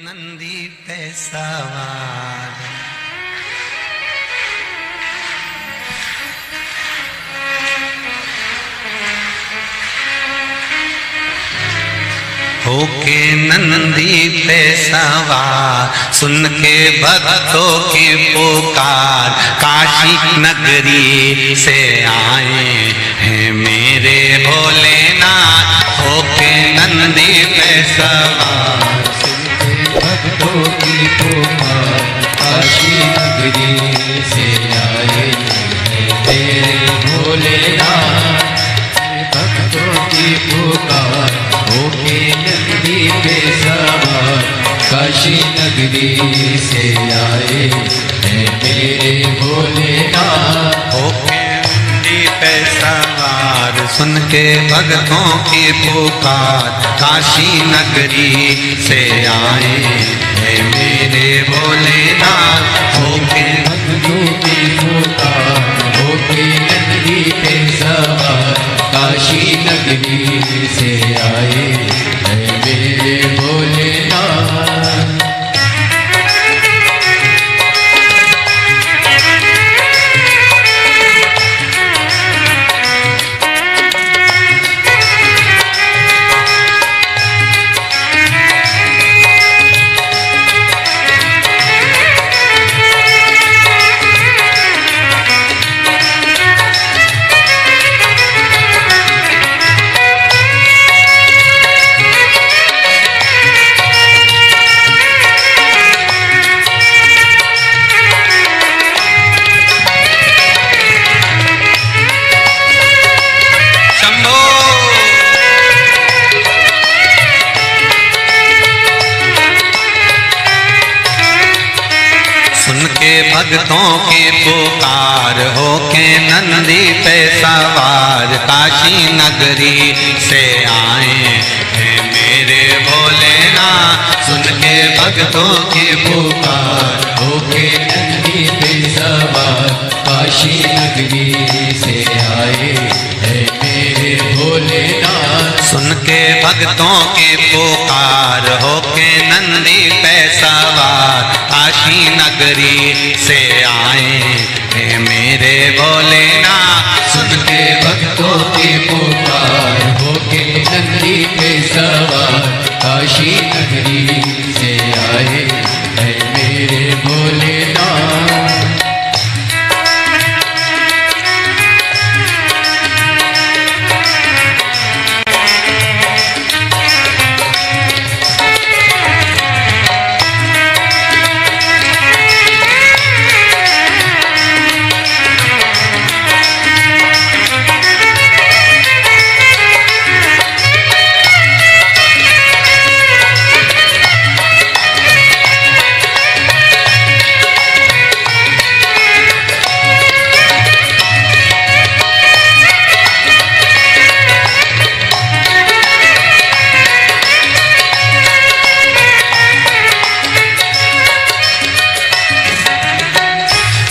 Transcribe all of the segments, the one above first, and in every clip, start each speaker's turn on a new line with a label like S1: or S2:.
S1: नंदी पे सवार। होके नंदी पे सवार, सुन के भक्तों की पुकार, काशी नगरी से आए हैं मेरे भोलेनाथ। होके नंदी पे सवार,
S2: सुन के भक्तों की पुकार, काशी नगरी से आए हैं तेरे भोलेनाथ। भक्तों की पुकार, होके नंदी पे सवार, काशी नगरी से आए हैं मेरे भोलेनाथ।
S1: होके नंदी पे सवार, सुन के भक्तों की पुकार, काशी नगरी से आए हैं मेरे भोलेनाथ। होके
S2: भक्तों की पुकार, होके नंदी पे सवार, काशी नगरी से आए हैं मेरे भोलेनाथ।
S1: भक्तों की पुकार, होके नंदी पे सवार, काशी नगरी से आए हैं मेरे भोलेनाथ। सुन के भक्तों की पुकार,
S2: होके नंदी पे सवार, काशी नगरी से आए हैं मेरे भोलेनाथ।
S1: सुन के भक्तों की पुकार, होके नंदी पे सवार, काशी नगरी से आए हैं मेरे भोलेनाथ।
S2: सुन के भक्तों की पुकार, होके नंदी पे सवार, काशी नगरी से आए हैं मेरे भोलेनाथ।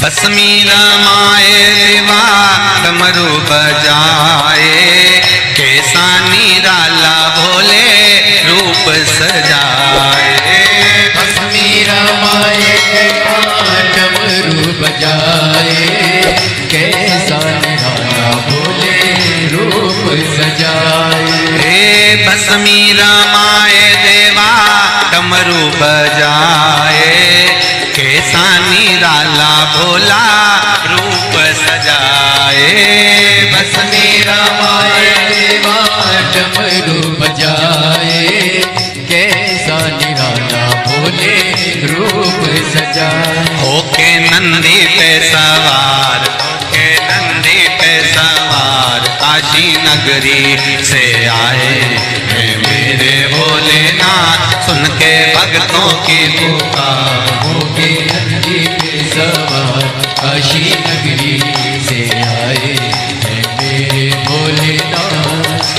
S1: भस्मी रमाए दिवा डमरू बजाए, कैसा निराला भोले रूप सजाए।
S2: भस्मी रमाए दिवा डमरू बजाए, कैसा निराला भोले रूप सजाए।
S1: भस्मी रमाए देवा डमरू बजाए, कैसा निराला भोला रूप सजाए।
S2: भस्मी रमाए देवा डमरू बजाए, कैसा निराला भोले रूप सजाए।
S1: होके नंदी पे सवार, होके नंदी पे सवार, काशी नगरी से आए हैं मेरे भोलेनाथ। सुन के भक्तों की पुकार,
S2: होके नंदी पे सवार, काशी नगरी से आए हैं मेरे भोलेनाथ।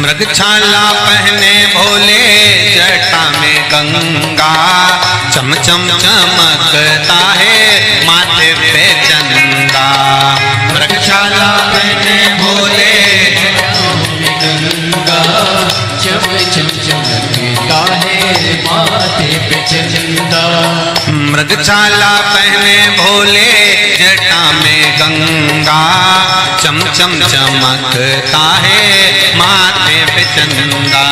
S1: मृगछाला पहने भोले जटा में गंगा, चम चम चमकता है माथे पे चंदा। मृगछाला पहने भोले
S2: जटा में गंगा, चम चम चमकता है माथे पे चंदा।
S1: मृगछाला पहने भोले जटा में गंगा, चम चम चमकता है माथे पे चंदा।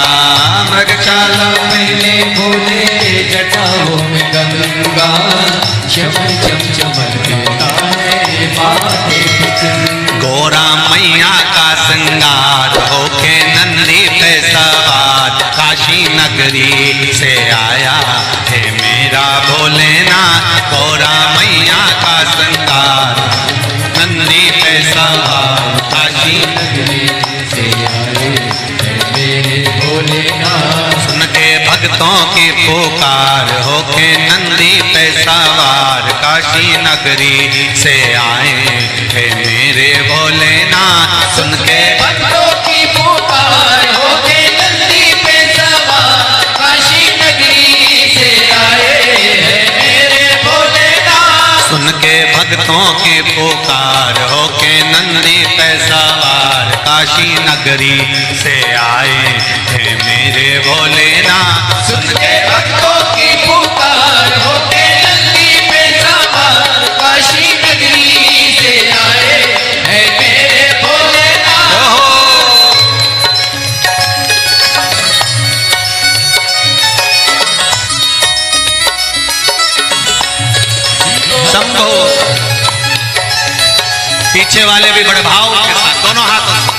S1: मृगछाला
S2: पहने भोले जटाओं में गंगा, चम चम चमकता है माथे पे चंदा।
S1: गोरा मैया का श्रृंगार होके नंदी पे सवार, काशी नगरी से आया है मेरा भोलेनाथ। गोरा मैया का श्रृंगार नंदी पे सवार, काशी
S2: नगरी से आए हैं मेरे भोलेनाथ।
S1: सुन के भक्तों की पुकार होके नंदी पे सवार, काशी नगरी से आए हैं मेरे भोलेनाथ। सुन के
S2: भक्तों की पुकार होके नंदी पे सवार, काशी नगरी से आए हैं मेरे भोलेनाथ।
S1: सुन के भक्तों की पुकार होके नंदी पे सवार, काशी नगरी से आए हैं मेरे भोलेनाथ।
S2: सुन के भक्तों की पुकार होके नंदी पे सवार, काशी नगरी से आए हैं मेरे भोलेनाथ।
S1: शंभो। पीछे वाले भी बड़े भाव के साथ दोनों हाथों से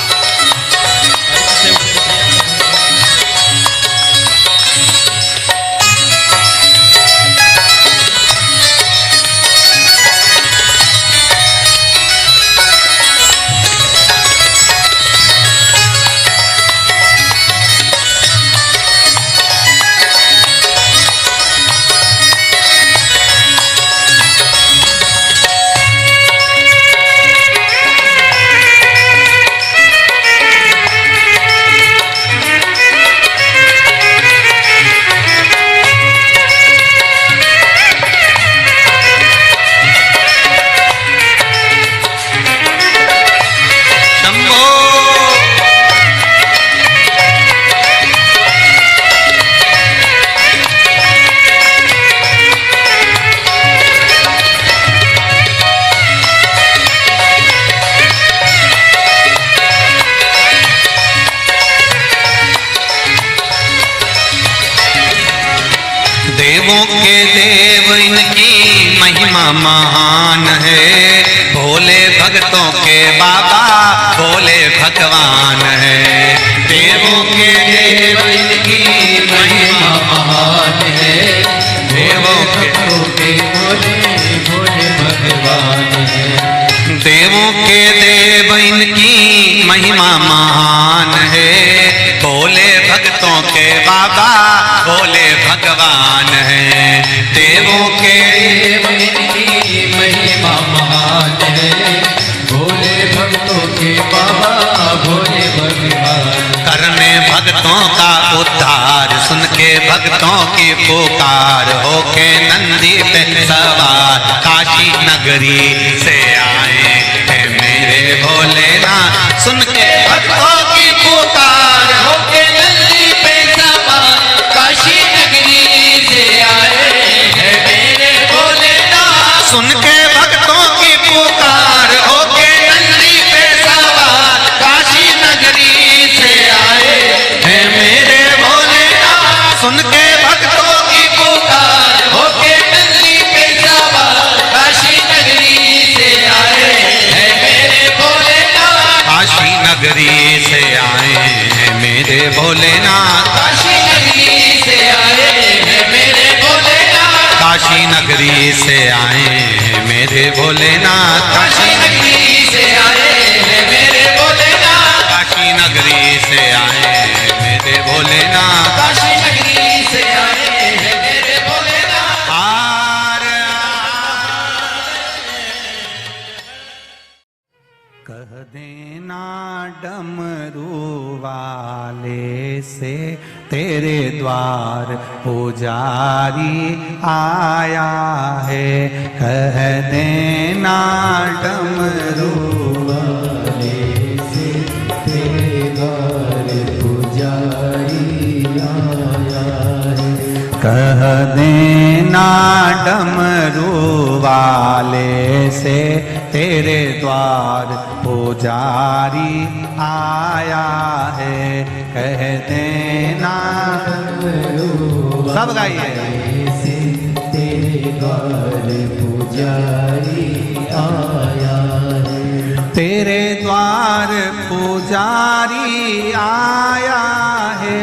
S1: देवों के देव इनकी महिमा महान है, भोले भक्तों के बाबा भोले भगवान है। देवों के देव इनकी महिमा
S2: महान है,
S1: देवों के
S2: भोले भोले भगवान है।
S1: देवों के देव इनकी महिमा महान है, भोले भक्तों के बाबा भोले भगवान है। देवों के
S2: देव इनकी महिमा महान है, भोले भक्तों के बाबा भोले भगवान।
S1: करने भक्तों का उद्धार, सुन के भक्तों की पुकार होके नंदी पे सवार, काशी नगरी से आए हैं मेरे भोलेनाथ। सुन के भक्तों की पुकार
S2: होके नंदी पे सवार, काशी नगरी से आए हैं मेरे भोलेनाथ।
S1: सुन के भक्तों की पुकार होके नंदी पे सवार, काशी नगरी से आए हैं मेरे भोलेनाथ। सुन के भक्तों की पुकार
S2: होके नंदी पे सवार, काशी नगरी से आए हैं मेरे भोलेनाथ।
S1: काशी नगरी से आए हैं मेरे भोलेनाथ।
S2: काशी नगरी से आए हैं मेरे भोलेनाथ।
S1: काशी नगरी से आए हैं मेरे भोलेनाथ।
S2: काशी नगरी से आए हैं मेरे भोलेनाथ।
S1: काशी नगरी से आए हैं मेरे भोलेनाथ।
S2: काशी नगरी से आए हैं मेरे भोलेनाथ।
S1: कह देना डमरू वाले से तेरे द्वार पुजारी आया है, कह देना डमरू
S2: वाले से तेरे द्वार पुजारी आया है,
S1: कह देना डमरू वाले से तेरे द्वार पुजारी आया है, कह देना सब गाइए
S2: से तेरे द्वार पुजारी आया है,
S1: तेरे द्वार पुजारी आया है,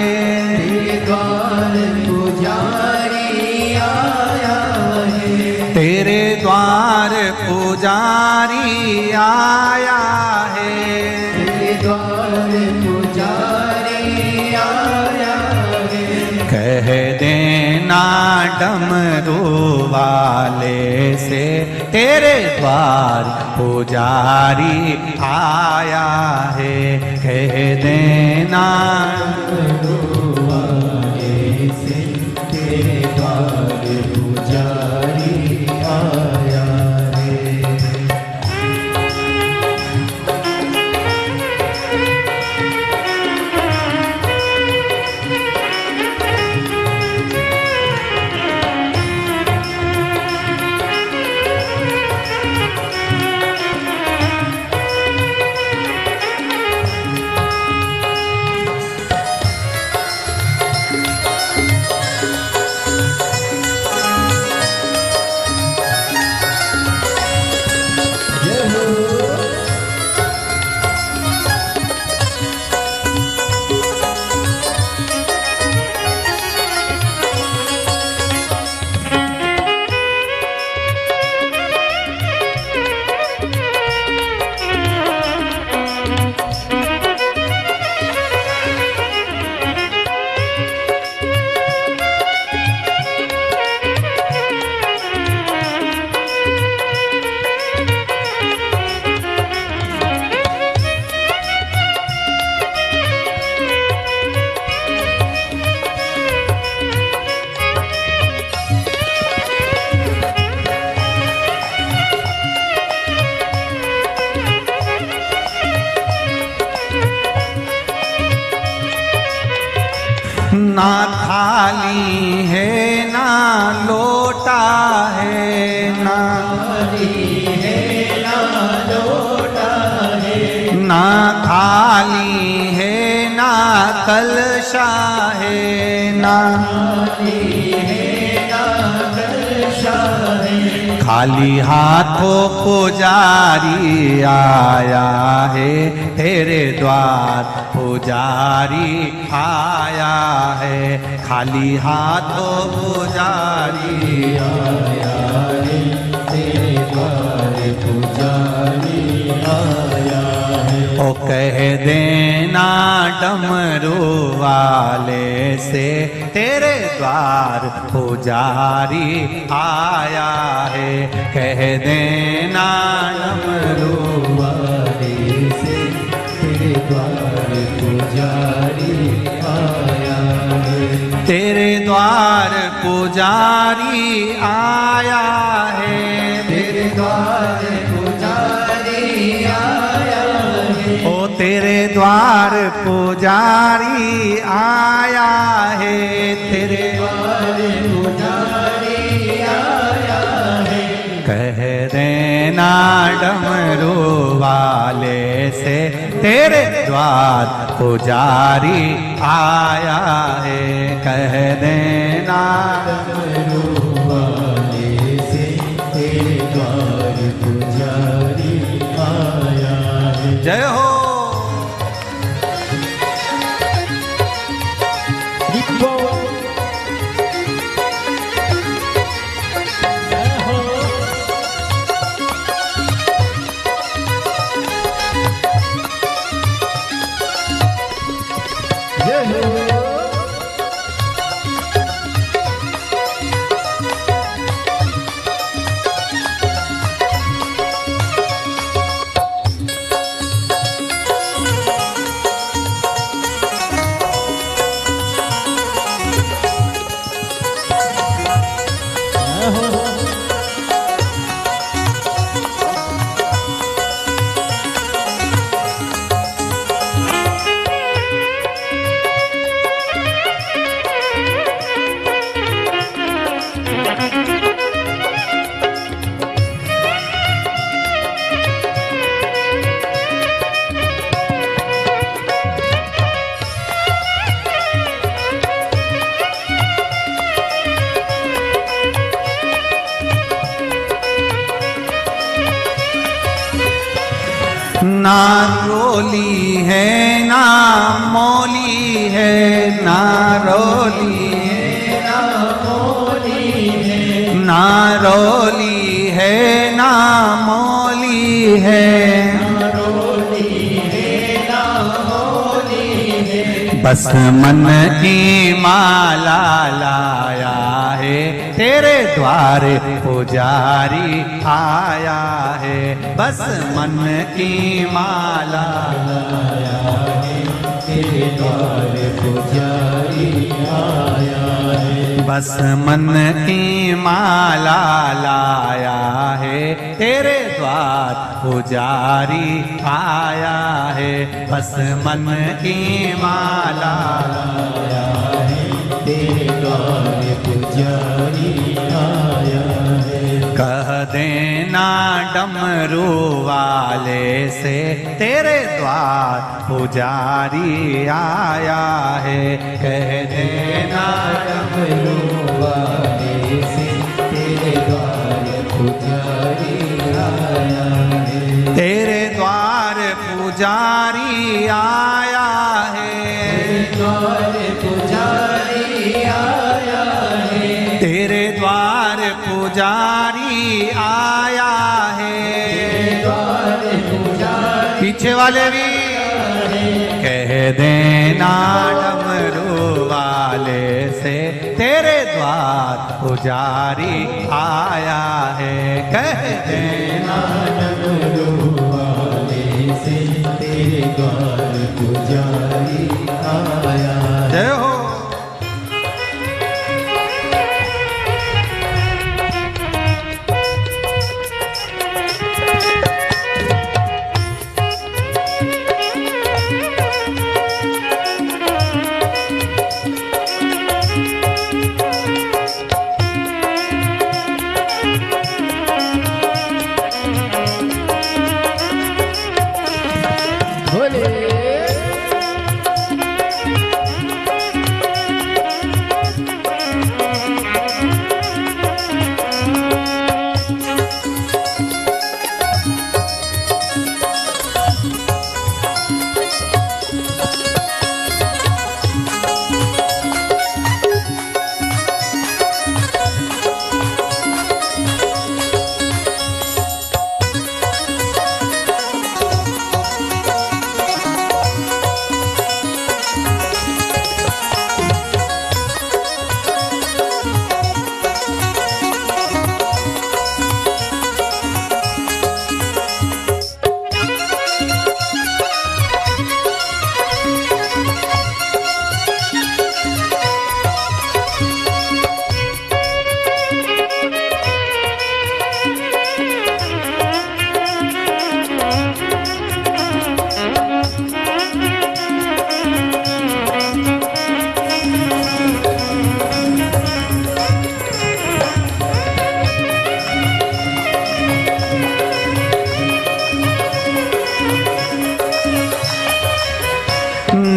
S2: तेरे द्वार पुजारी आया है,
S1: तेरे द्वार पुजारी आया है,
S2: तेरे द्वार पुजारी आया है,
S1: कह देना डमरू वाले से तेरे द्वार पुजारी आया है, कह देना
S2: वाले से तेरे द्वार पुजारी आया है।
S1: ना थाली है ना लोटा है, ना ना थाली है ना कलशा है, ना खाली हाथों पुजारी आया है, तेरे द्वार पुजारी आया है, खाली हाथों पुजारी
S2: आया है, तेरे द्वार पुजारी आया है,
S1: ओ कह देना डमरू वाले से तेरे द्वार पुजारी आया है, कह देना डमरू
S2: वाले से तेरे द्वार पुजारी आया है,
S1: तेरे द्वार पुजारी आया है,
S2: तेरे द्वार पुजारी आया है,
S1: ओ तेरे द्वार पुजारी आया है, तेरे
S2: द्वार पुजारी आया है,
S1: कह देना डमरू वाले से तेरे द्वार पुजारी आया है, कह देना
S2: डमरू वाले से तेरे द्वार पुजारी आया है।
S1: जय हो। ना रोली है ना मौली है, ना रोली है ना मौली है, ना रोली है ना मौली है, ना रोली है ना मौली है। बस मन की माला लाया है, तेरे द्वार पुजारी आया है। बस मन की माला लाया है, तेरे द्वार पुजारी आया है। बस मन की माला लाया है, तेरे द्वार पुजारी आया है। बस मन की माला लाया है, तेरे द्वार पुजारी आया है। कह देना डमरू वाले से, तेरे द्वार पुजारी आया है। कह देना डमरू वाले से, तेरे द्वार पुजारी आया है। तेरे द्वार पुजारी आया है, द्वार पुजारी आया है। तेरे द्वार पुजारी आया है, द्वार पुजारी। पीछे वाले भी कह देना डमरू वाले से, तेरे द्वार पुजारी आया है। कह देना डमरू वाले से, तेरे द्वार पुजारी आया। जय हो।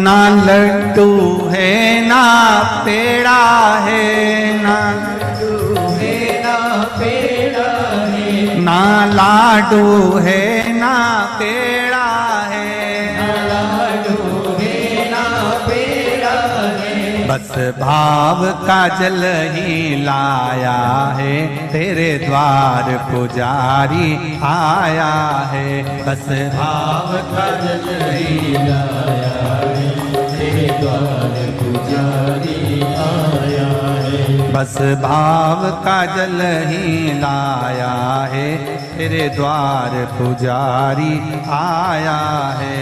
S1: ना लड्डू है ना पेड़ा है, ना लड्डू है ना पेड़ा है। ना लाडू है ना पेड़ा है, ना लाडू है ना पेड़ा है। बस भाव का जल ही लाया है, तेरे द्वार पुजारी आया है। बस भाव का जल ही लाया है, तेरे द्वार पुजारी आया है। बस भाव का जल ही लाया है, तेरे द्वार पुजारी आया है।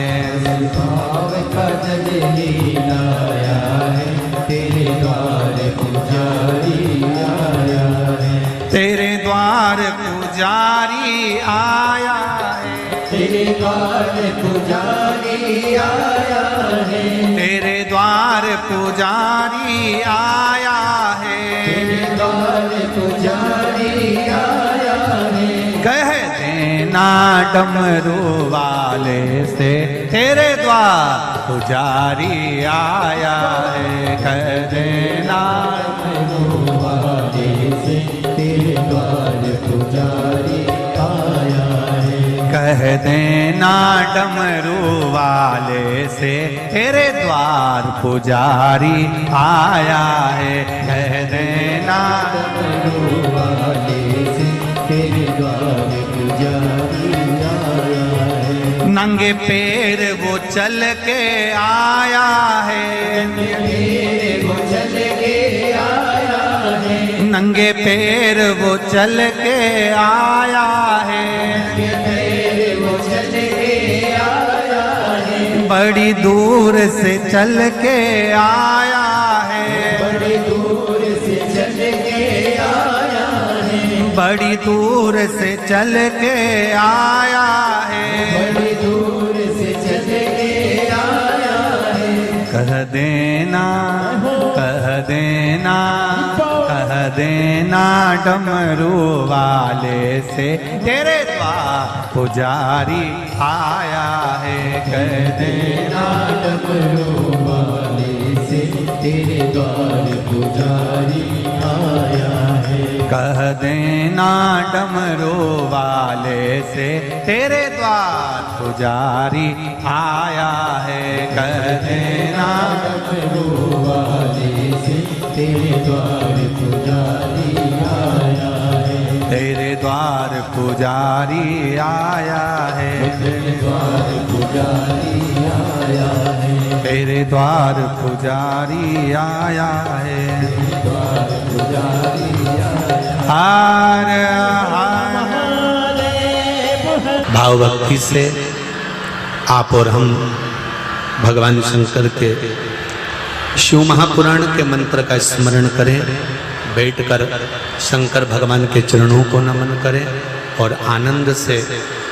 S1: भाव का जल ही लाया है, तेरे द्वार पुजारी आया है। तेरे द्वार पुजारी आया है, तेरे द्वार पुजारी आया है। तेरे द्वार पुजारी आया है, तेरे द्वार पुजारी आया है। कह देना डमरू वाले से, तेरे द्वार पुजारी आया है। कह देना डमरू वाले से, तेरे द्वार पुजारी आया है। कह कह देना डमरू वाले से तेरे द्वार पुजारी आया है। कह देना
S2: डमरू वाले से तेरे द्वार पुजारी आया है।
S1: नंगे पैर वो चल के आया है।
S2: वो चल के आया है।
S1: नंगे पैर वो चल के आया है।
S2: वो चल के आया है।
S1: बड़ी दूर से चल के आया है।
S2: बड़ी दूर से चल के आया है।
S1: बड़ी दूर से चल के आया है।
S2: बड़ी दूर से चल के आया है।
S1: कह देना, कह देना, कह देना डमरू वाले से तेरे द्वार पुजारी आया है। कह देना
S2: डमरू वाले से तेरे द्वार पुजारी आया है।
S1: कह देना डमरू वाले से तेरे द्वार पुजारी आया है। कह देना
S2: डमरू वाले से तेरे द्वार पुजारी आया है।
S1: तेरे द्वार पुजारी आया है।
S2: तेरे द्वार पुजारी आया है।
S1: तेरे द्वार पुजारी आया है।
S2: द्वार पुजारी
S1: हार हार। भाव भक्ति से आप और हम भगवान शंकर के शिव महापुराण के मंत्र का स्मरण करें। बैठकर शंकर भगवान के चरणों को नमन करें और आनंद से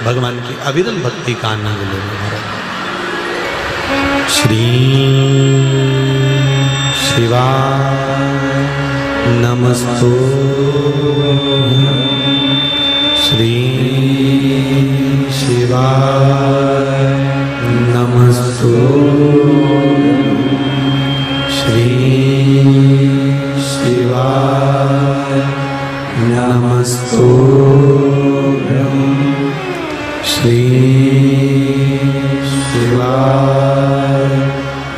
S1: भगवान की अविरल भक्ति का आनंद लें। श्री शिवाय नमस्तु। श्री शिवाय नमस्तु। श्री शिवाय नमस्तु। श्री शिवाय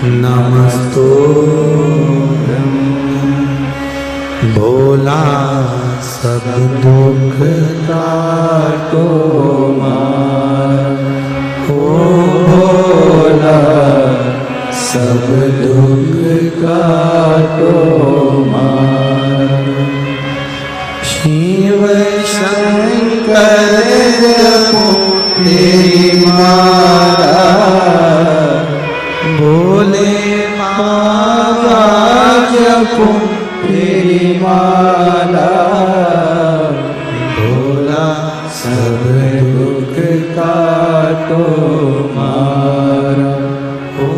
S1: नमस्तु। भोला सब दुख काटो मार। ओ भोला सब दुख काटो मार। शिव शंकर जपो तेरी माला। भोले बाबा जपो
S2: तेरी माला।
S1: भोला
S2: सब दुख काटो मारा। ओ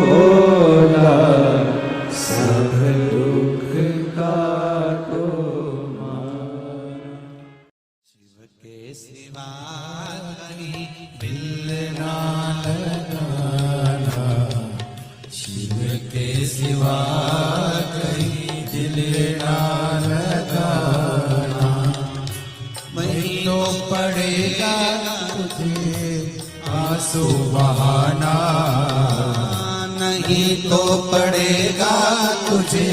S2: भोला सब दुख काटो मारा।
S1: शिव के सिवा कहीं दिल ना
S2: लगाना। शिव के सिवा कहीं दिल ना लगाना।
S1: वही
S2: तो पड़ेगा तुझे आंसू बहाना।
S1: नहीं तो पड़ेगा
S2: तुझे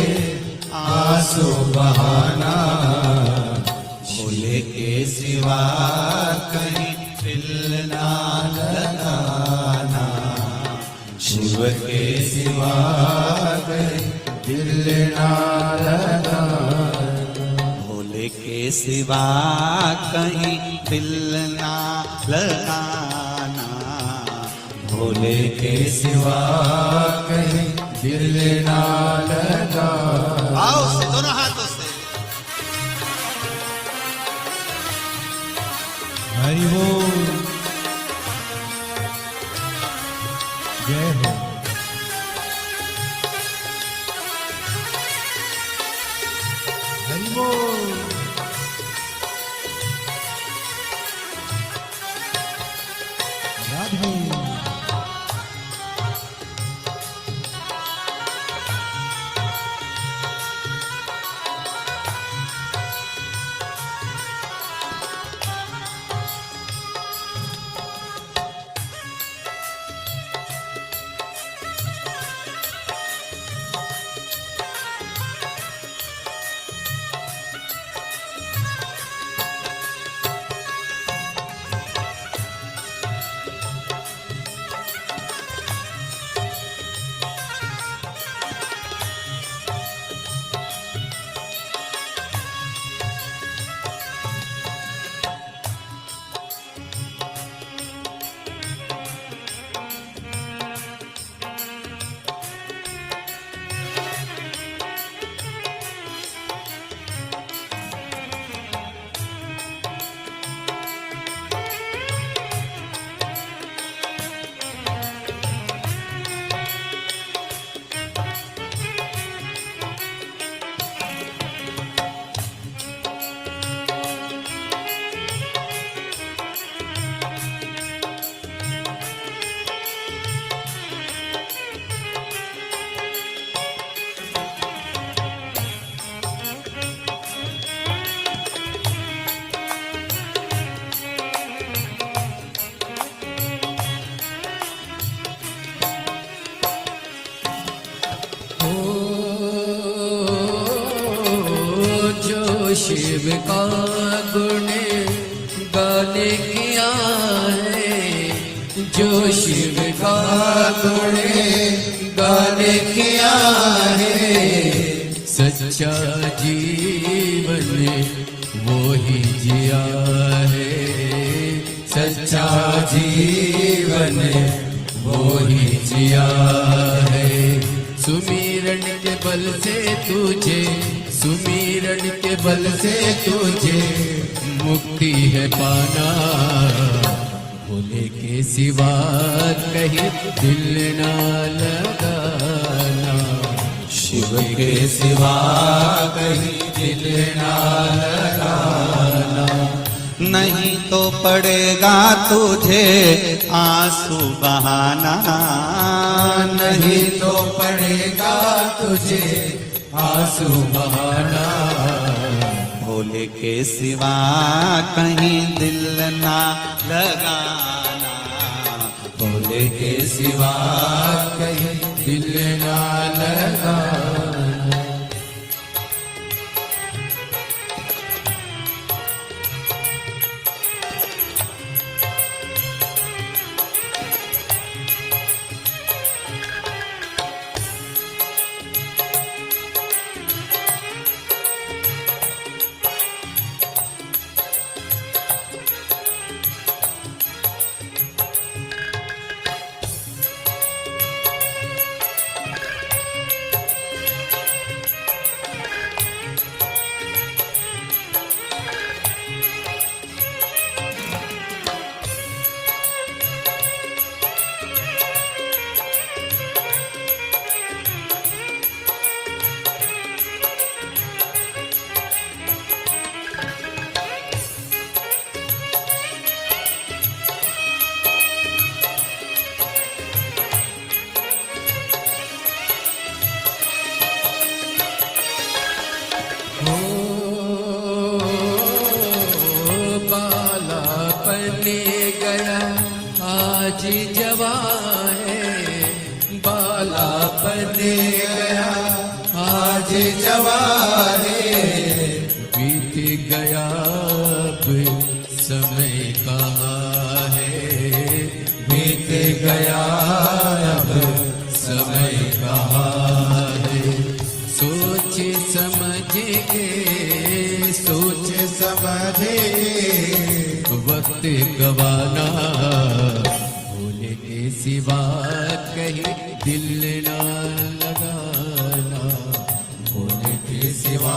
S2: आंसू बहाना।
S1: भोले के सिवा कहीं दिल ना लगाना। शिव के सिवा
S2: कहीं दिल ना लगाना।
S1: भोले के सिवा कहीं दिल ना लगाना। भोले के
S2: सिवा कहीं दिल ना लगा।
S1: आओ से दोनों हाथों से
S2: हरि बोल। जय हो। हरि बोल। राधे। शिव का गुण गाने किया है, जो शिव का गुण गाने किया है, सच्चा जीवन वो ही जिया है, सच्चा जीवन वो ही जिया है। सुमिरन के बल से तुझे, सुमिरन के बल से तुझे मुक्ति है पाना, भोले के सिवा कहीं दिल ना लगाना, शिव के सिवा कहीं दिल ना लगाना।
S1: नहीं तो पड़ेगा तुझे आंसू बहाना,
S2: नहीं तो पड़ेगा तुझे आंसू बहाना,
S1: भोले के सिवा कहीं दिल ना लगाना,
S2: भोले के सिवा कहीं दिल ना लगाना। गया आज जवान है, बालापन गया आज जवान है, बीत गया अब समय कहाँ है, बीत गया अब समय कहाँ है। सोच समझ के, सोच समझ के वक्त गवाना, भोले के सिवा कहीं दिल ना लगाना, भोले के सिवा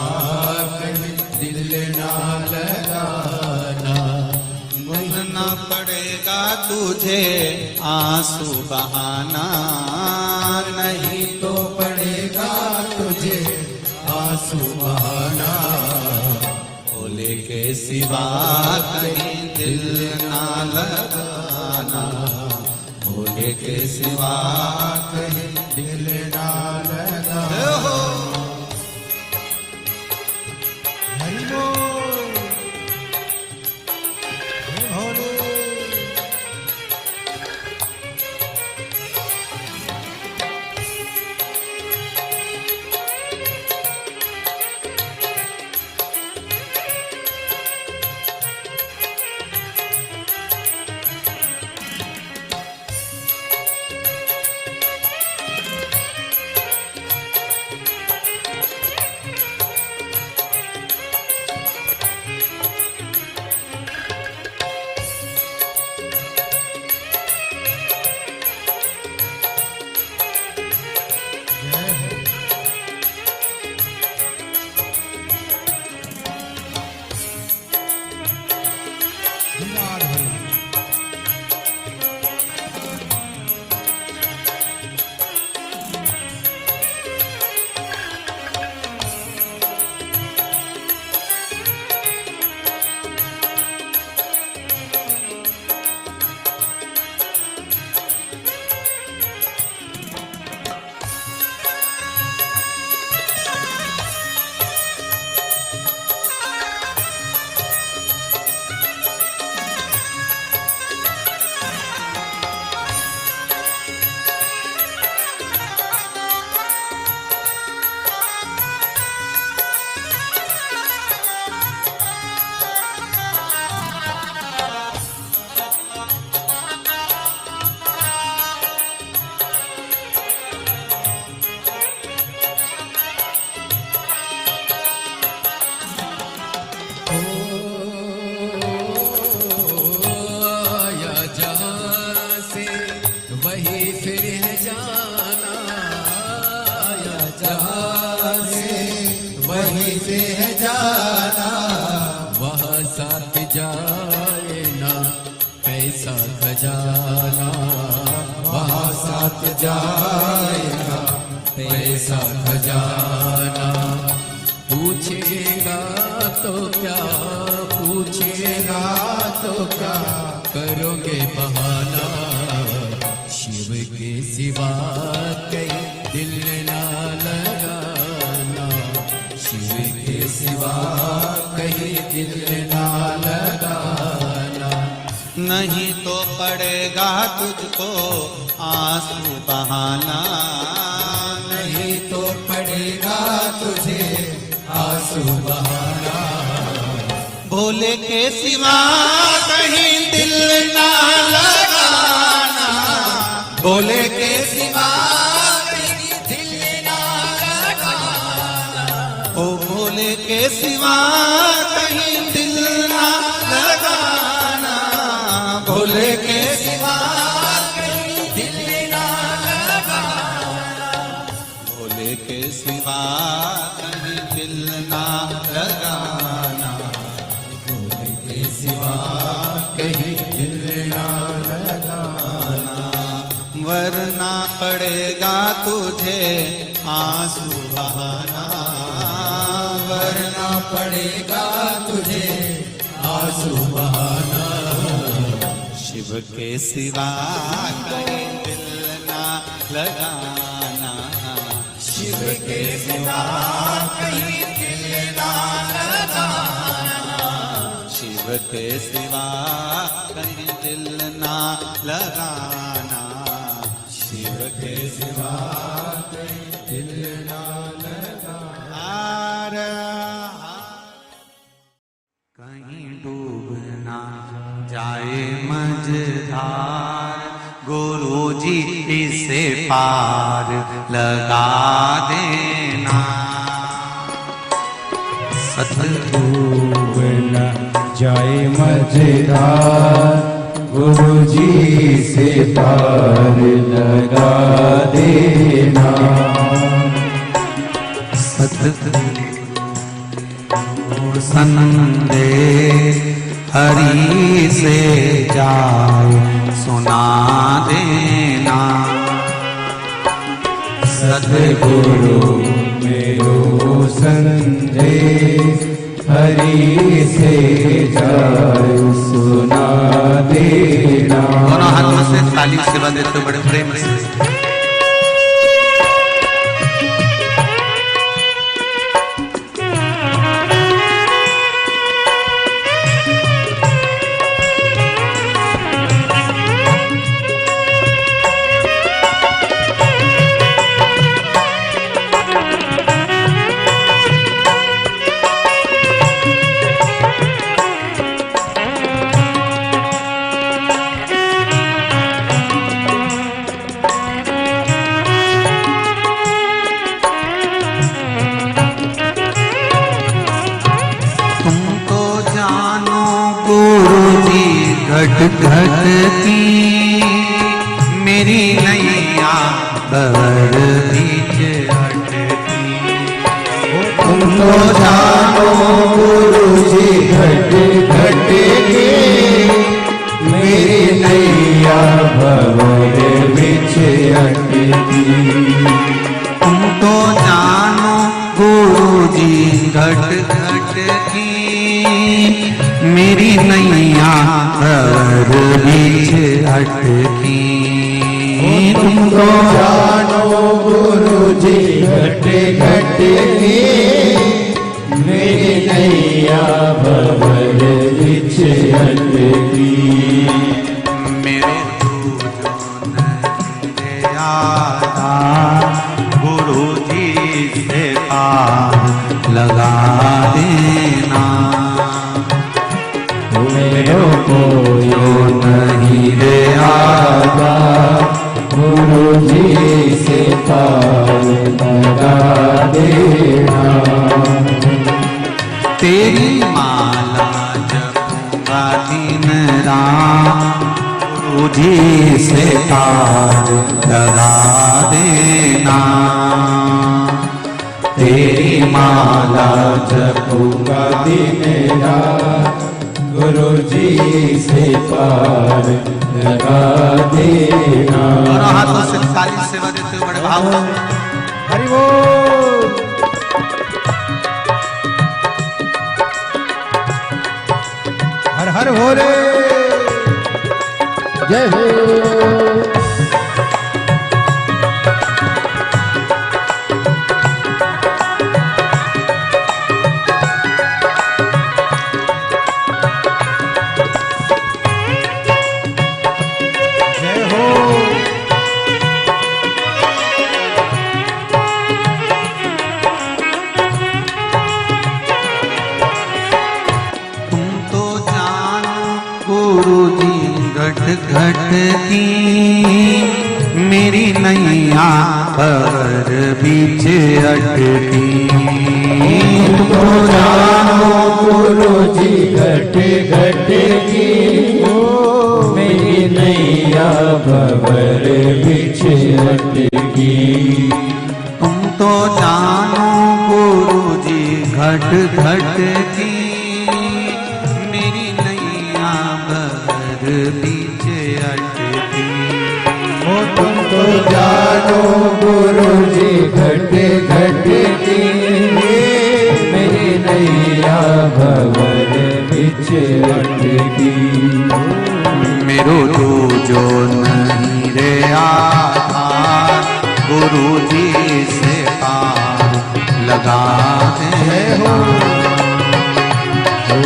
S2: कहीं दिल ना लगाना।
S1: न पड़ेगा तुझे आंसू बहाना,
S2: नहीं तो पड़ेगा तुझे आंसू बहाना,
S1: भोले के सिवा कहीं दिल ना लगाना, भोले के सिवा
S2: कहीं दिल ना लगाना। हरि बोल भोले। जाना, वहाँ साथ जाएगा पैसा खजाना। पूछेगा तो क्या, पूछेगा तो क्या, करोगे बहाना। शिव के सिवा कहीं दिल ना लगाना, शिव के सिवा कहीं दिल ना लगाना।
S1: नहीं तो पड़ेगा तुझको आंसू बहाना,
S2: नहीं तो पड़ेगा तुझे आंसू बहाना।
S1: भोले के सिवा कहीं दिल ना लगाना,
S2: भोले के सिवा कहीं दिल ना लगाना।
S1: ओ भोले के सिवा कहीं दिल ना लगाना,
S2: भोले के सिवा कहीं दिल ना लगाना।
S1: भोले के सिवा कहीं दिल ना लगाना,
S2: भोले के सिवा कहीं दिल ना लगाना।
S1: वरना पड़ेगा तुझे आंसू बहाना,
S2: वरना पड़ेगा तुझे आंसू बहाना।
S1: शिव के सिवा कहीं दिल ना लगाना,
S2: शिव के सिवा कहीं दिल ना लगाना।
S1: शिव के सिवा कहीं दिल ना लगाना, शिव के
S2: सिवा कहीं दिल ना लगाना।
S1: कहीं डूब ना जाए मझधार, गुरुजी इसे पार लगा देना।
S3: डूब न जाए मझधार, गुरुजी से पार लगा देना।
S1: संदेश हरि से जाए सुना देना।
S3: सतगुरु मेरो संदेश हरि से जाए सुना देना।
S1: दोनों हाथों से ताली सेवा देते बड़े प्रेम से। घट घट की मेरी नैया भंवर बीच अटकी।
S3: तुम तो जानो गुरुजी घट घट की मेरी नैया भंवर बीच अटकी।
S1: तुम तो जानो गुरुजी घट घट की मेरी नैया भंवर बीच अटकी।
S3: तुम तो जानो गुरुजी घट घट की मेरी नैया भंवर बीच अटकी।
S1: मेरे दूजो नहीं आता गुरुजी से पार लगा देना।
S3: मेरो को यो नहीं रे आता गुरुजी से पार लगा देना।
S1: तेरी माला जपूंगा दिन रात गुरुजी से पार लगा देना।
S3: तेरी माला जपूंगा दिन रात गुरुजी से पार लगा देना।
S1: दोनों हाथों से ताली सेवा देते हुए बड़े भाव से।
S3: हरि बोल। हर हर भोले। जय हो।
S1: घट की मेरी नैया पर बीच अटकी।
S3: तो जानो गुरु जी घट घट की मेरी नैया भंवर बीच अटकी।
S1: तुम तो जानो गुरु जी घट घट की मेरी नैया भंवर बीच अटकी।
S3: ओ तुम तो जानो गुरु जी घट घट की मेरी नैया भंवर बीच अटकी।
S1: मेरो जो नहीं रे आधार गुरु जी से पार लगा दे हो।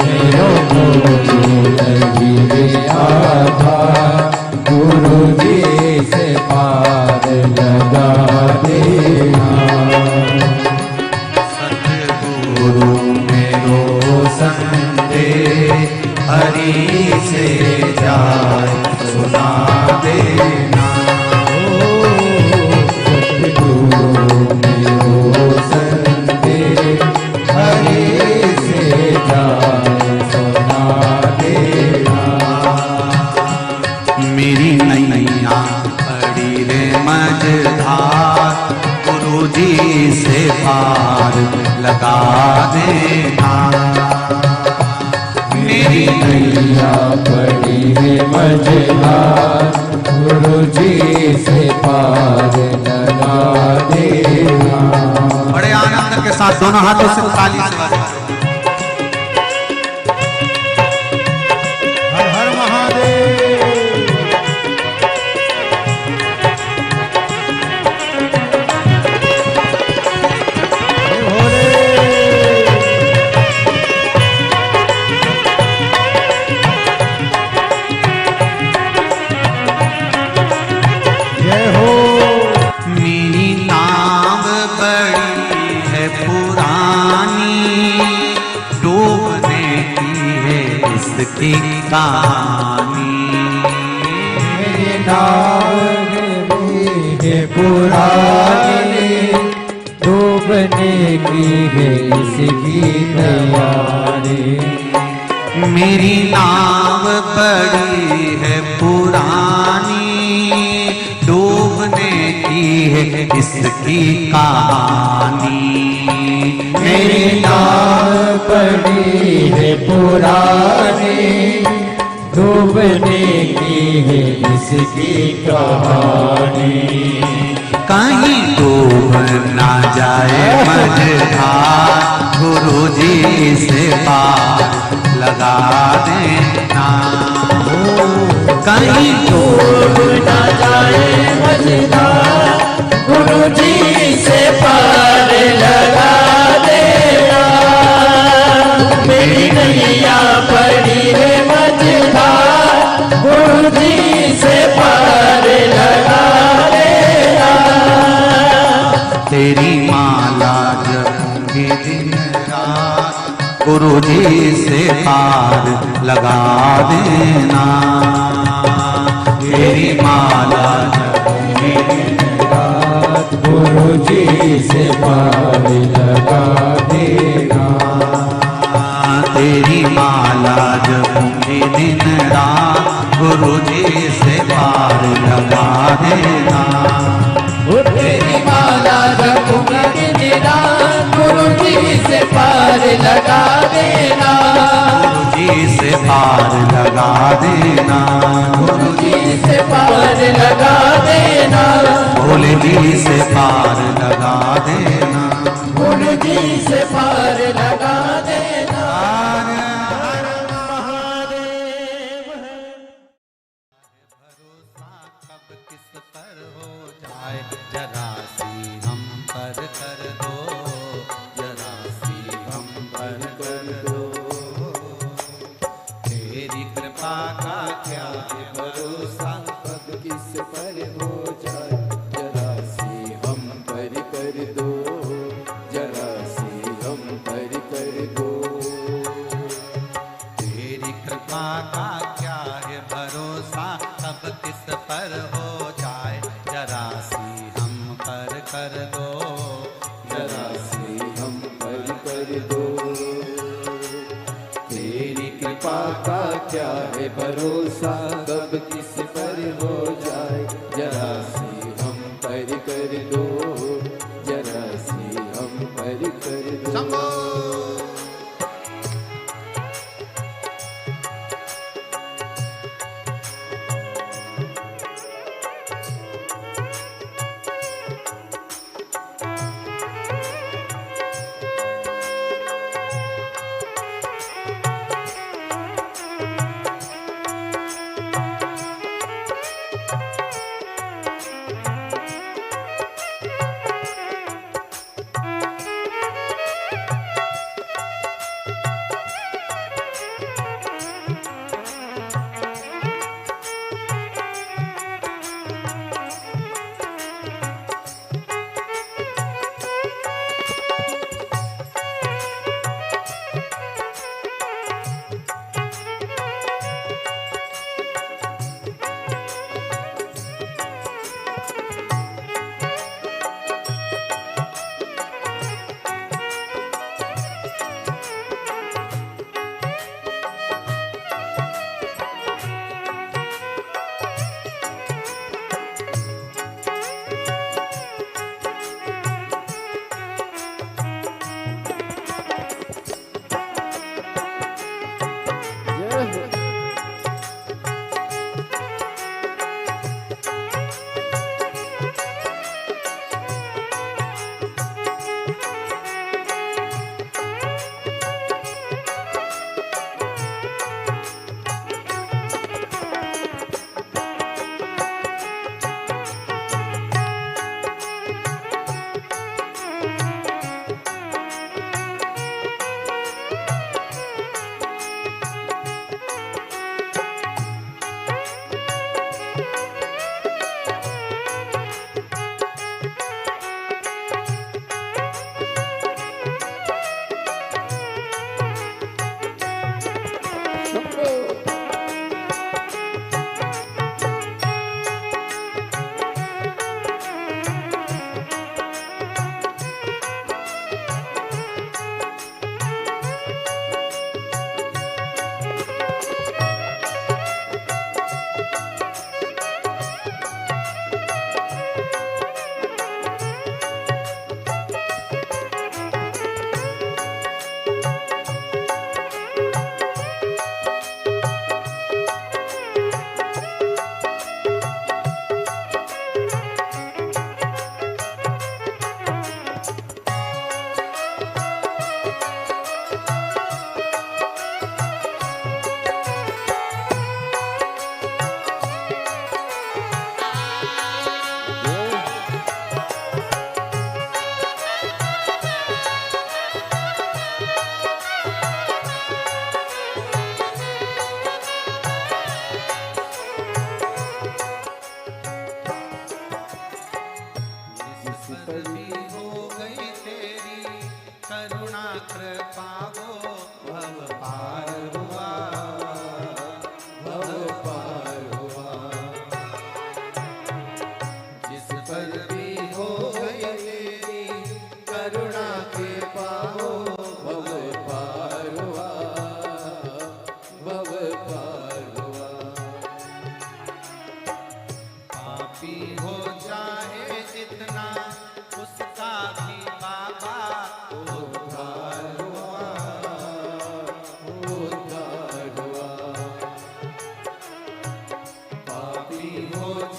S3: मेरो जो नहीं रे आधार गुरु जी से पार लगा देना।
S1: सतगुरु मेरो संदेश हरि से जाए सुना देना।
S3: सतगुरु मेरो संदेश हरि से जाए सुना देना।
S1: मेरी नैया पड़ी रे मझधार गुरु जी से पार लगा देना। मेरी
S3: नैया पड़ी रे मझधार गुरु जी से पार लगा देना।
S1: बड़े आनंद के साथ दोनों हाथों से ताली से बजाओ।
S3: हर हर महादेव। जय हो।
S1: मेरी नाम बड़ी है पुरानी डूबने की है इसकी कहानी।
S3: मेरी नाम है पुरानी डूबने की है इसकी तैयारी।
S1: मेरी नाव बड़ी है पुरानी डूबने की है इसकी कहानी।
S3: मेरी नाव बड़ी है पुरानी डूबने की है इसकी कहानी।
S1: कहीं डूब ना जाए मझधार गुरु जी से पार लगा देना। कहीं
S3: डूब ना जाए मझधार गुरु जी से पार लगा देना। मेरी नैया पड़ी है मझधार गुरु जी से पार लगा देना।
S1: तेरी माला जपूंगी दिन रात गुरु जी से पार लगा देना। तेरी माला जपूंगी दिन
S3: रात गुरु जी से पार लगा देना।
S1: तेरी माला जपूंगी दिन रात गुरु जी से पार लगा देना।
S3: तेरी माला जपूंगी दिन रात गुरु जी से पार लगा देना।
S1: गुरु जी से पार लगा देना।
S3: गुरु जी से पार लगा देना,
S1: भोले जी से पार लगा देना,
S3: भोले जी से पार लगा देना।
S1: भरोसा कब किस पर हो जाए, जरा सी हम पर कर दो, जरा सी हम पर कर दो। तेरी कृपा का क्या है भरोसा,
S3: कब किस पर हो जाए, जरा सी हम पर कर दो, जरा सी हम पर कर दो।
S1: तेरी कृपा का क्या है भरोसा, कब किस पर हो जाए, जरा सी हम पर कर दो,
S3: जरा सी हम पर कर दो। तेरी कृपा का क्या है भरोसा, कब किस पर हो जाए, जरा सी हम पर कर दो, जरा सी हम पर कर दो।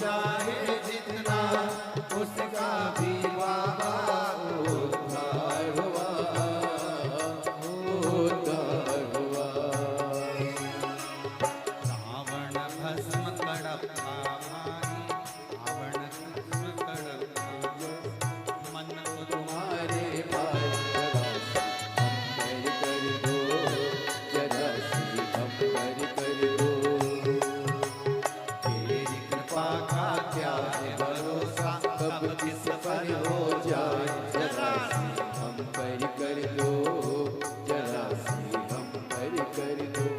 S3: चाहे जितना उसका भी बाबा उद्धार हुआ, उद्धार हुआ।
S1: रावण भस्म कड़प्पा भाई, रावण भस्म कड़प्पा, मन को
S3: तुम्हारे भाई जरा सी हम कर दो, तेरी कृपा का क्या है भरोसा, कब किस पर हो जाए, जरा सी हम कर दो, जरा सी हम कर दो।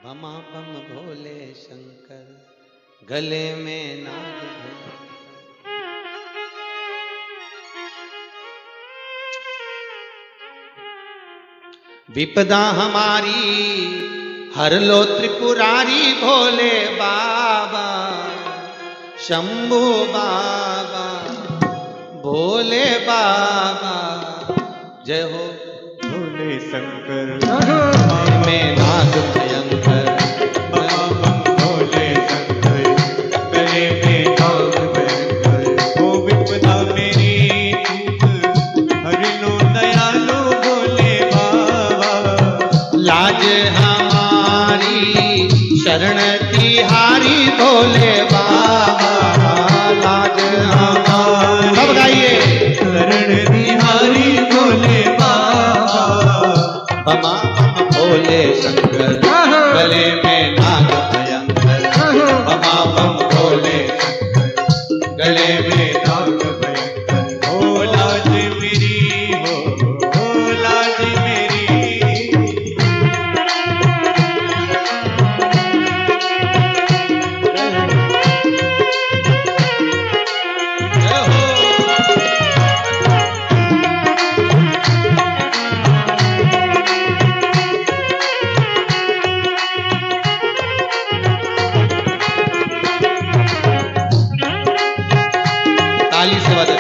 S1: बमा बम भोले शंकर गले में नाग भयंकर। विपदा हमारी हर लो त्रिपुरारी भोले बाबा, शंभू बाबा, भोले बाबा, जय हो
S3: भोले शंकर
S1: में नाग भयंकर।
S3: भोले शंकर गले में नाग भयंकर। ओ विपदा मेरी तूत हर लो दयालु भोले बाबा।
S1: लाज हमारी शरण तिहारी भोले बाबा, लाज हमारी। सब गाइए।
S3: शरण तिहारी भोले बाबा।
S1: बमा बम भोले शंकर गले में नाग भयंकर। बमा बम भोले शंकर गले में नाग भयंकर।
S3: ओ लाज मेरी हो, ओ लाज मेरी।
S1: जय हो। ताली से बजा।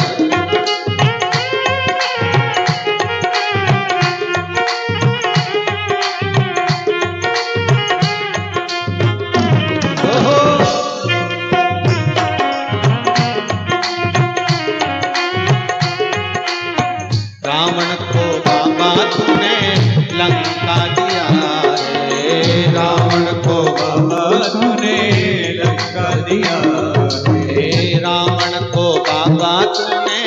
S1: ओहो। रावण को बाबा तूने लंका दिया रे, रावण को
S3: बाबा तूने लंका दिया
S1: रे, रावण को बाबा तूने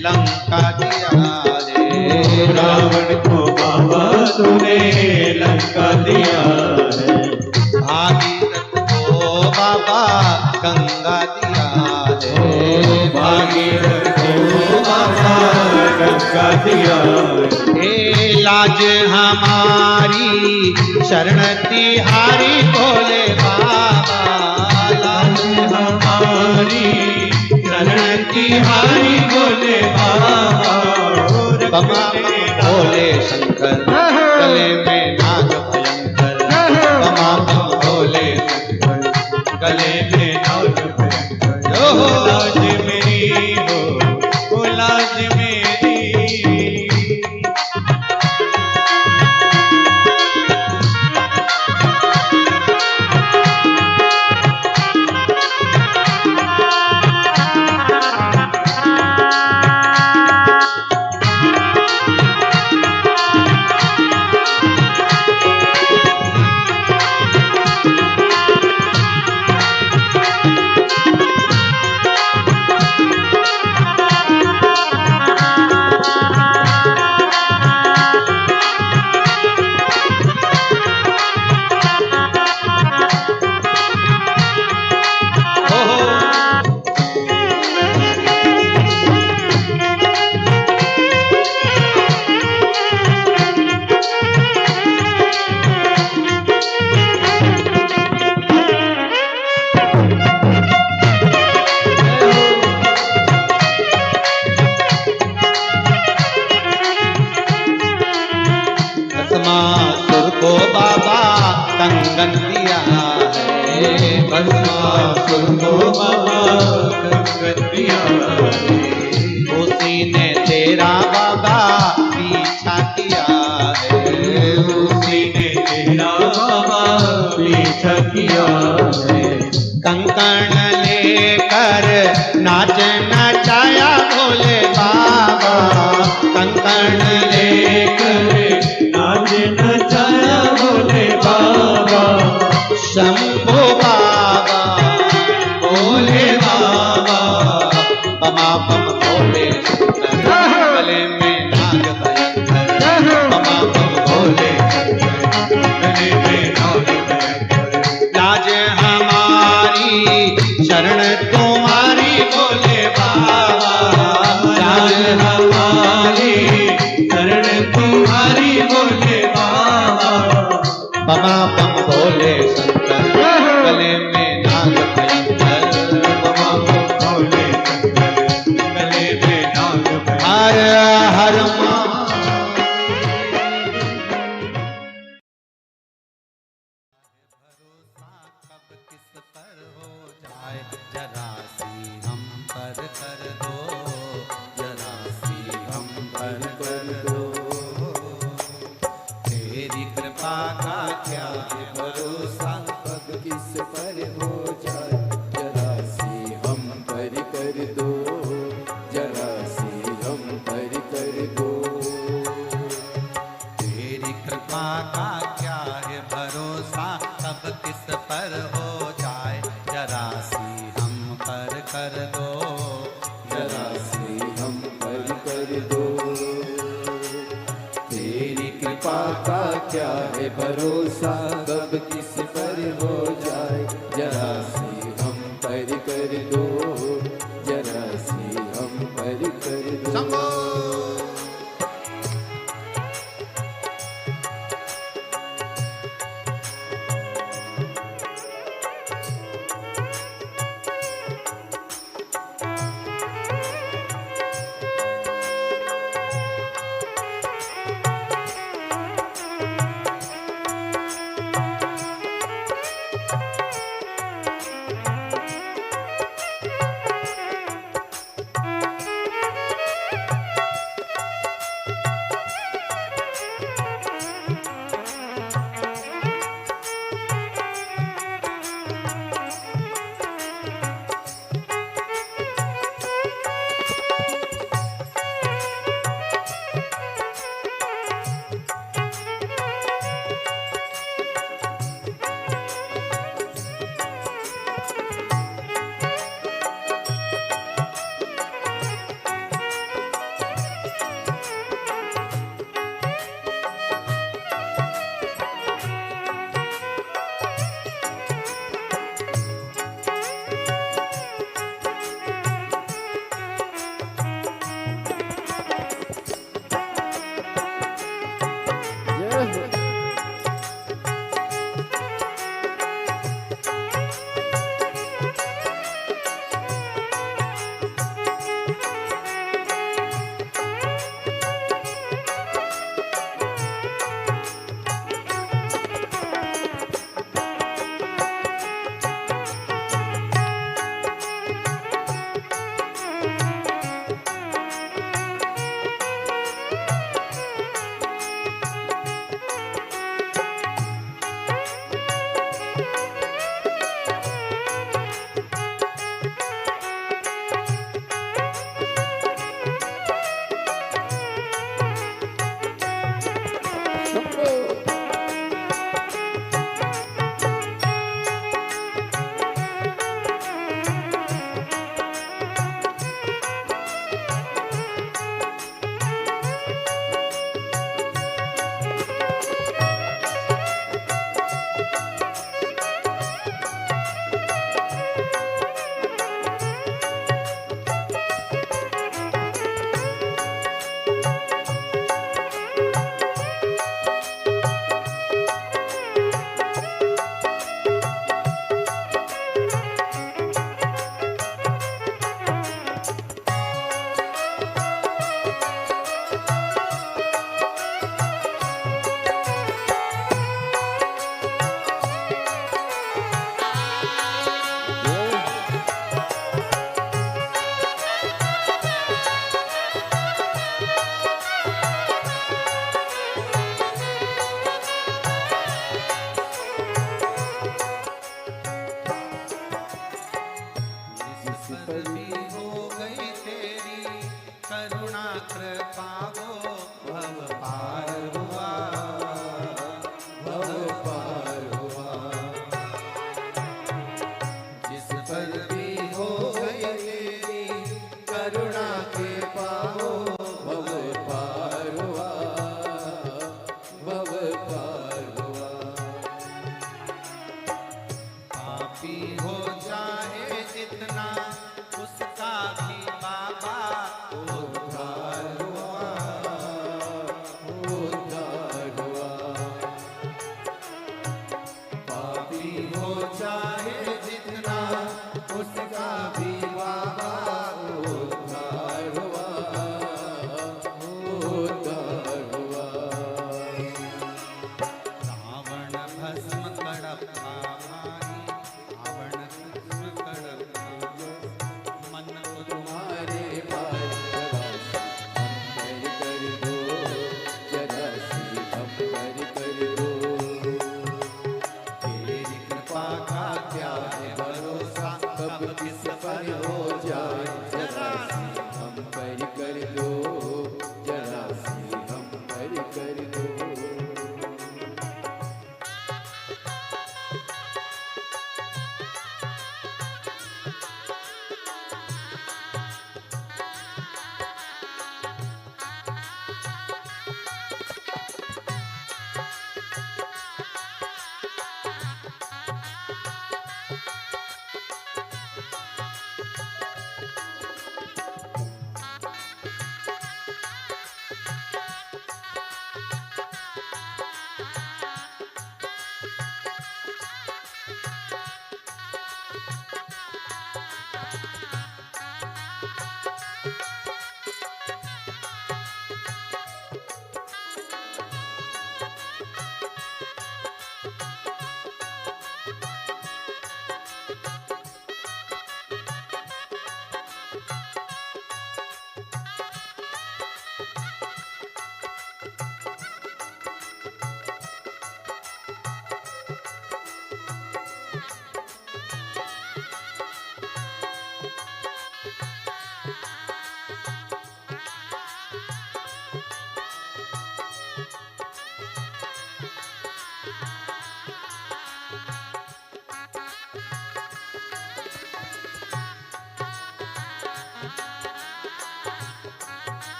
S1: लंका दिया रे,
S3: रावण को बाबा तूने लंका दिया है।
S1: भागीरथ को बाबा गंगा दिया रे,
S3: भागीरथ को बाबा गंगा दिया है।
S1: हे लाज हमारी शरण तिहारी भोले बाबा, लाज
S3: हमारी शरण तिहारी भोले बाबा।
S1: बमा भोले शंकर गले में नाग भयंकर। बमा बम भोले शंकर गले में नाग भयंकर।
S3: ओ लाज मेरी हो, ओ लाज मेरी।
S1: भस्मासुर को बाबा कंगन दिया है,
S3: भस्मासुर को बाबा कंगन दिया है।
S1: उसी ने तेरा बाबा पीछा किया है,
S3: उसी ने तेरा बाबा पीछा किया है।
S1: कंकण लेकर नाच नचाया भोले बाबा, कंकण लेकर
S3: नाच नचाया भोले बाबा।
S1: शंभू बाबा, भोले बाबा, बमा बम भोले शंकर गले में नाग भयंकर। बमा बम भोले शंकर गले में नाग भयंकर। लाज हमारी शरण तुम्हारी भोले बाबा, लाज हमारी
S3: शरण तुम्हारी भोले बाबा।
S1: बमा बम भोले शंकर गले में नाग भयंकर
S4: भोले शंकर गले में नाग भयंकर।
S1: हर हर कब किस पर हो जाए जरा सी हम पर कर दो जरा सी हम पर कर दो तेरी कृपा का क्या है भरोसा
S3: कब किस पर हो जाए जरा सी हम पर कर दो जरा सी हम पर कर दो
S1: तेरी कृपा का क्या है भरोसा कब किस पर हो जाए जरा सी हम पर कर दो
S3: जरा सी हम पर कर दो तेरी कृपा का क्या है भरोसा कब किस पर हो जाए जरा सी हम पर कर दो जरा सी हम पर कर दो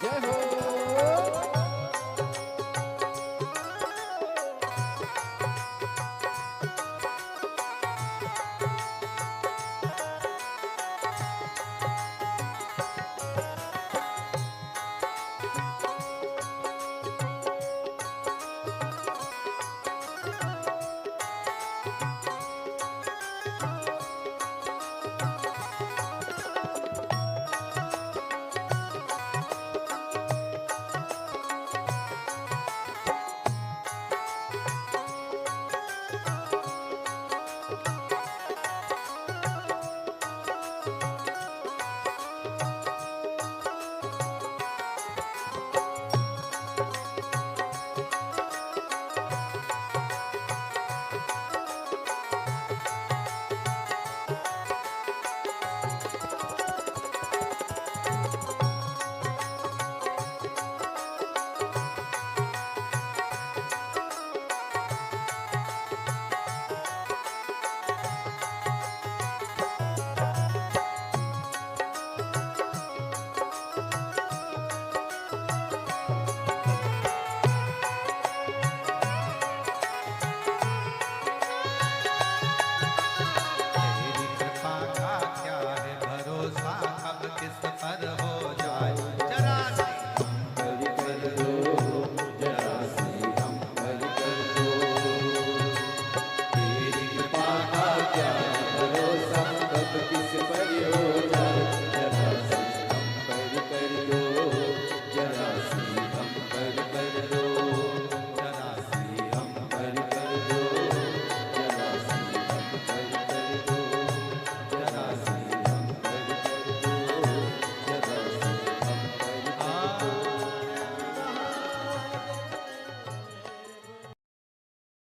S3: जय हो।
S1: तेरी कृपा का क्या है भरोसा, कब किस पर हो जाए